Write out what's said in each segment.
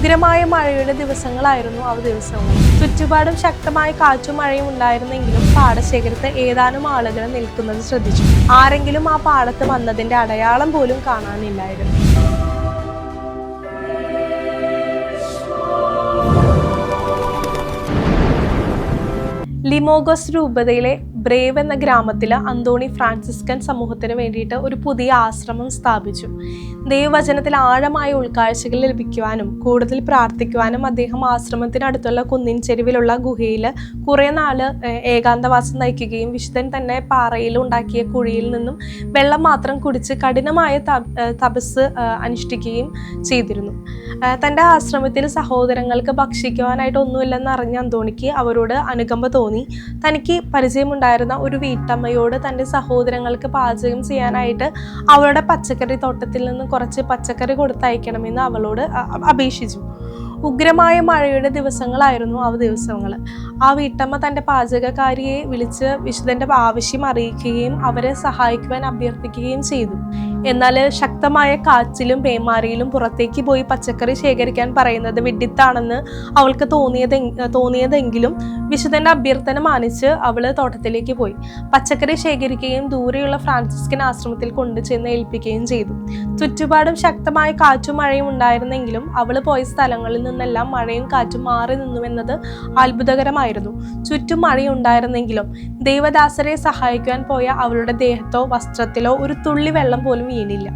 ഉഗ്രമായ മഴയുടെ ദിവസങ്ങളായിരുന്നു ആ ദിവസങ്ങൾ. ചുറ്റുപാടും ശക്തമായ കാറ്റും മഴയും ഉണ്ടായിരുന്നെങ്കിലും പാടശേഖരത്ത് ഏതാനും ആളുകൾ നിൽക്കുന്നത് ശ്രദ്ധിച്ചു. ആരെങ്കിലും ആ പാടത്ത് വന്നതിന്റെ അടയാളം പോലും കാണാനില്ലായിരുന്നു. ലിമോഗോസ് രൂപതയിലെ ബ്രേവ് എന്ന ഗ്രാമത്തിൽ അന്തോണി ഫ്രാൻസിസ്കൻ സമൂഹത്തിന് വേണ്ടിയിട്ട് ഒരു പുതിയ ആശ്രമം സ്ഥാപിച്ചു. ദൈവവചനത്തിൽ ആഴമായ ഉൾക്കാഴ്ചകൾ ലഭിക്കുവാനും കൂടുതൽ പ്രാർത്ഥിക്കുവാനും അദ്ദേഹം ആശ്രമത്തിനടുത്തുള്ള കുന്നിൻ ചെരുവിലുള്ള ഗുഹയിൽ കുറേ നാള് ഏകാന്തവാസം നയിക്കുകയും വിശുദ്ധൻ തന്നെ പാറയിൽ ഉണ്ടാക്കിയ കുഴിയിൽ നിന്നും വെള്ളം മാത്രം കുടിച്ച് കഠിനമായ തപസ് അനുഷ്ഠിക്കുകയും ചെയ്തിരുന്നു. തൻ്റെ ആശ്രമത്തിൽ സഹോദരങ്ങൾക്ക് ഭക്ഷിക്കുവാനായിട്ട് ഒന്നുമില്ലെന്ന് അറിഞ്ഞ അന്തോണിക്ക് അവരോട് അനുകമ്പ തോന്നി. തനിക്ക് പരിചയമുണ്ടായിരുന്ന ഒരു വീട്ടമ്മയോട് തൻ്റെ സഹോദരങ്ങൾക്ക് പാചകം ചെയ്യാനായിട്ട് അവളുടെ പച്ചക്കറി തോട്ടത്തിൽ നിന്ന് കുറച്ച് പച്ചക്കറി കൊടുത്തയക്കണമെന്ന് അവളോട് അപേക്ഷിച്ചു. ഉഗ്രമായ മഴയുടെ ദിവസങ്ങളായിരുന്നു ആ ദിവസങ്ങൾ. ആ വീട്ടമ്മ തൻ്റെ പാചകക്കാരിയെ വിളിച്ച് വിശുദ്ധൻ്റെ ആവശ്യം അറിയിക്കുകയും അവരെ സഹായിക്കുവാൻ അഭ്യർത്ഥിക്കുകയും ചെയ്തു. എന്നാൽ ശക്തമായ കാറ്റിലും പേമാരിയിലും പുറത്തേക്ക് പോയി പച്ചക്കറി ശേഖരിക്കാൻ പറയുന്നത് വിഡ്ഢിത്താണെന്ന് അവൾക്ക് തോന്നിയതെങ്കിലും വിശുദ്ധൻ്റെ അഭ്യർത്ഥന മാനിച്ച് അവൾ തോട്ടത്തിലേക്ക് പോയി പച്ചക്കറി ശേഖരിക്കുകയും ദൂരെയുള്ള ഫ്രാൻസിസ്കൻ ആശ്രമത്തിൽ കൊണ്ടുചെന്ന് ഏൽപ്പിക്കുകയും ചെയ്തു. ചുറ്റുപാടും ശക്തമായ കാറ്റും മഴയും ഉണ്ടായിരുന്നെങ്കിലും അവൾ പോയ സ്ഥലങ്ങളിൽ നിന്നെല്ലാം മഴയും കാറ്റും മാറി നിന്നുവെന്നത് അത്ഭുതകരമായിരുന്നു. ചുറ്റും മഴയുണ്ടായിരുന്നെങ്കിലും ദൈവദാസരെ സഹായിക്കുവാൻ പോയ അവളുടെ ദേഹത്തോ വസ്ത്രത്തിലോ ഒരു തുള്ളി വെള്ളം പോലും വീണില്ല.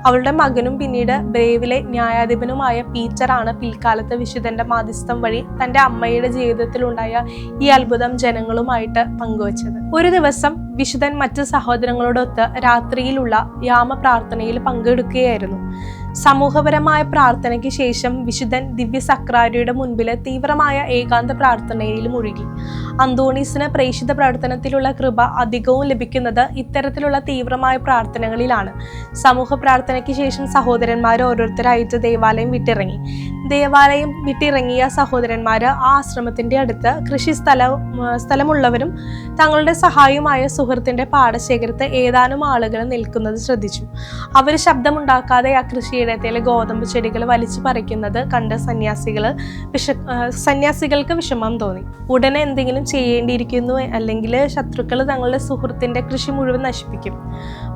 അവളുടെ മകനും പിന്നീട് ബ്രേവിലെ ന്യായാധിപനുമായ പീറ്ററാണ് പിൽക്കാലത്ത് വിശുദ്ധന്റെ മാധ്യസ്ഥം വഴി തൻ്റെ അമ്മയുടെ ജീവിതത്തിലുണ്ടായ ഈ അത്ഭുതം ജനങ്ങളുമായിട്ട് പങ്കുവച്ചത്. ഒരു ദിവസം വിശുദ്ധൻ മറ്റ് സഹോദരങ്ങളോടൊത്ത് രാത്രിയിലുള്ള യാമ പ്രാർത്ഥനയിൽ പങ്കെടുക്കുകയായിരുന്നു. സമൂഹപരമായ പ്രാർത്ഥനയ്ക്ക് ശേഷം വിശുദ്ധൻ ദിവ്യ സക്രാരിയുടെ മുൻപിൽ തീവ്രമായ ഏകാന്ത പ്രാർത്ഥനയിൽ മുഴുകി. അന്തോണീസിന് പ്രേക്ഷിത പ്രവർത്തനത്തിലുള്ള കൃപ അധികവും ലഭിക്കുന്നത് ഇത്തരത്തിലുള്ള തീവ്രമായ പ്രാർത്ഥനകളിലാണ്. സമൂഹ പ്രാർത്ഥനയ്ക്ക് ശേഷം സഹോദരന്മാർ ഓരോരുത്തരായിട്ട് ദേവാലയം വിട്ടിറങ്ങിയ സഹോദരന്മാർ ആ ആശ്രമത്തിന്റെ അടുത്ത് കൃഷി സ്ഥലമുള്ളവരും തങ്ങളുടെ സഹായിയുമായ സുഹൃത്തിന്റെ പാടശേഖരത്ത് ഏതാനും ആളുകൾ നിൽക്കുന്നത് ശ്രദ്ധിച്ചു. അവർ ശബ്ദമുണ്ടാക്കാതെ ആ കൃഷിയിടത്തിലെ ഗോതമ്പ് ചെടികൾ വലിച്ചു പറിക്കുന്നത് കണ്ട് സന്യാസികൾക്ക് വിഷമം തോന്നി. ഉടനെ എന്തെങ്കിലും ചെയ്യേണ്ടിയിരിക്കുന്നു, അല്ലെങ്കിൽ ശത്രുക്കൾ തങ്ങളുടെ സുഹൃത്തിന്റെ കൃഷി മുഴുവൻ നശിപ്പിക്കും.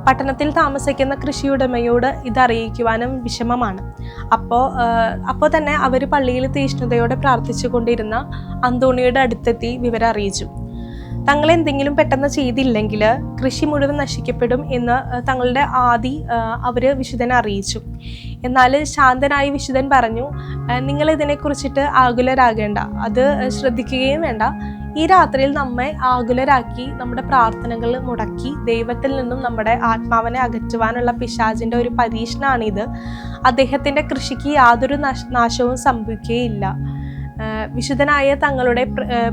പട്ടണത്തിൽ താമസിക്കുന്ന കൃഷിയുടമയോട് ഇതറിയിക്കുവാനും വിഷമമാണ്. അപ്പോൾ തന്നെ അവർ പള്ളിയിൽ തീഷ്ണതയോടെ പ്രാർത്ഥിച്ചു കൊണ്ടിരുന്ന അന്തോണിയുടെ അടുത്തെത്തി വിവരം അറിയിച്ചു. തങ്ങളെന്തെങ്കിലും പെട്ടെന്ന് ചെയ്തില്ലെങ്കിൽ കൃഷി മുഴുവൻ നശിക്കപ്പെടും എന്ന് തങ്ങളുടെ അവര് വിശുദ്ധനെ അറിയിച്ചു. എന്നാൽ ശാന്തനായി വിശുദ്ധൻ പറഞ്ഞു, നിങ്ങൾ ഇതിനെക്കുറിച്ചിട്ട് ആകുലരാകേണ്ട, അത് ശ്രദ്ധിക്കുകയും വേണ്ട. ഈ രാത്രിയിൽ നമ്മെ ആകുലരാക്കി നമ്മുടെ പ്രാർത്ഥനകൾ മുടക്കി ദൈവത്തിൽ നിന്നും നമ്മുടെ ആത്മാവിനെ അകറ്റുവാനുള്ള പിശാചിന്റെ ഒരു പരീക്ഷണമാണിത്. അദ്ദേഹത്തിന്റെ കൃഷിക്ക് യാതൊരു നാശവും സംഭവിക്കുകയില്ല. വിശുദ്ധനായ തങ്ങളുടെ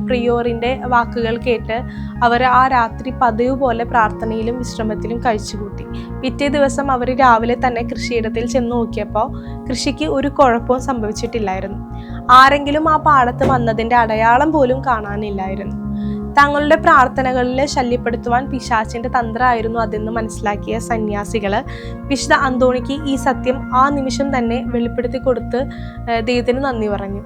പ്രിയോറിന്റെ വാക്കുകൾ കേട്ട് അവർ ആ രാത്രി പതിവ് പോലെ പ്രാർത്ഥനയിലും വിശ്രമത്തിലും കഴിച്ചുകൂട്ടി. പിറ്റേ ദിവസം അവർ രാവിലെ തന്നെ കൃഷിയിടത്തിൽ ചെന്ന് നോക്കിയപ്പോൾ കൃഷിക്ക് ഒരു കുഴപ്പവും സംഭവിച്ചിട്ടില്ലായിരുന്നു. ആരെങ്കിലും ആ പാടത്ത് വന്നതിന്റെ അടയാളം പോലും കാണാനില്ലായിരുന്നു. തങ്ങളുടെ പ്രാർത്ഥനകളിൽ ശല്യപ്പെടുത്തുവാൻ പിശാചിന്റെ തന്ത്രമായിരുന്നു അതെന്ന് മനസ്സിലാക്കിയ സന്യാസികള് വിശുദ്ധ അന്തോണിക്ക് ഈ സത്യം ആ നിമിഷം തന്നെ വെളിപ്പെടുത്തി കൊടുത്ത് ദൈവത്തിന് നന്ദി പറഞ്ഞു.